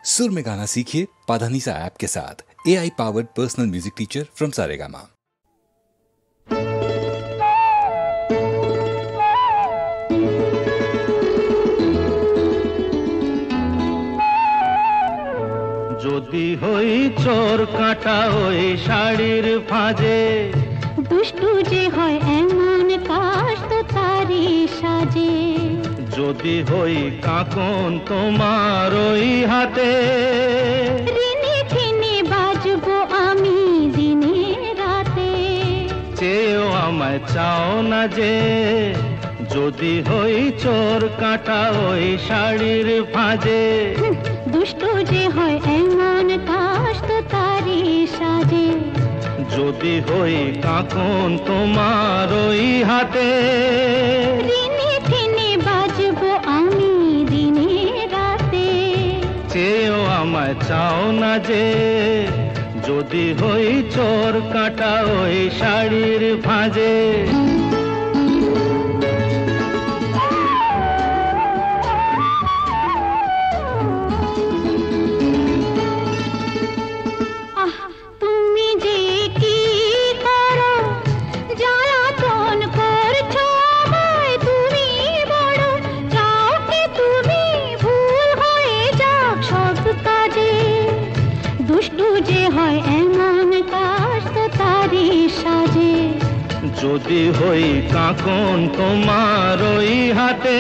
सुर में गाना सीखिए पाधानीसा ऐप के साथ। AI powered personal music teacher from Saregama. যদি হই চোর কাঁটা ওই শাড়ির ফাঁজে, দুষ্টু যে হয় এমন কাশ তো তারি সাজে। যদি হই কাঁকন তোমার ওই হাতে, ঋণে ঋণে বাজবো আমি দিনে রাতে। চেয়েও আমায় চাও না যে, যদি হই চোর কাঁটা ওই শাড়ির ফাঁজে। দুষ্টু যে হয় এমন কাশ তো তারি সাজে। যদি হই কাঁকন তোমার ওই হাতে, ঋণে ঋণে বাজবো আমি দিনে রাতে। চেয়েও আমায় চাও না যে, যদি হই চোর কাঁটা ওই শাড়ির ফাঁজে। যদি হই কাঁকন তোমার ওই হাতে,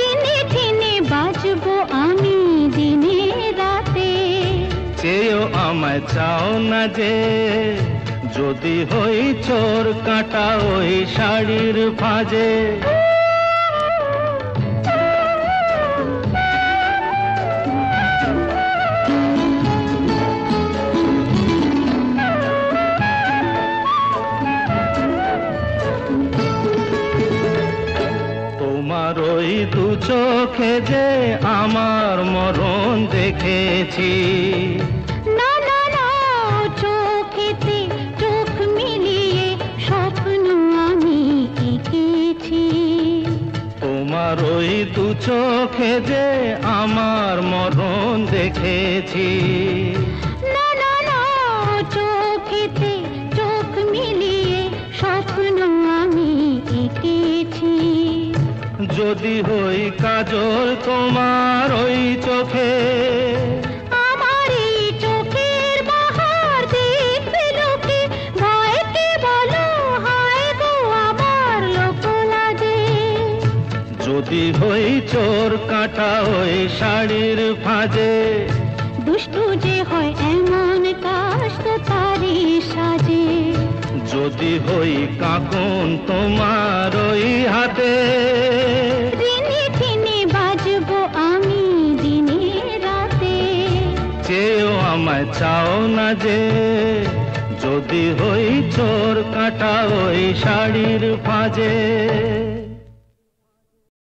ঋণে ঋণে বাজবো আমি দিনে রাতে। চেয়েও আমায় চাও না যে, যদি হই চোর কাঁটা ওই শাড়ির ফাঁজে। তোমার ওই দু চোখে যে আমার মরণ দেখেছি। না না না, চোখেতে চোখ মিলিয়ে স্বপ্ন আমি এঁকেছি। তোমার ওই দু চোখে যে আমার মরণ দেখেছি। না না না, চোখেতে চোখ মিলিয়ে স্বপ্ন আমি এঁকেছি। যদি হই কাজল তোমার ওই চোখে, আমার এই চোখের বাহার দেখবে লোকে। ভয়কে বলো হায় গো আমার লোক লাজে। যদি হই চোর কাঁটা ওই শাড়ির ফাঁজে। দুষ্টু যে হয় এমন কাশ তো তারি সাজে। যদি হই কাঁকন তোমার ওই হাতে, ঋণে ঋণে বাজবো আমি দিনে রাতে। চেয়েও আমায় চাও না যে, যদি হই চোর কাঁটা ওই শাড়ির ফাঁজে।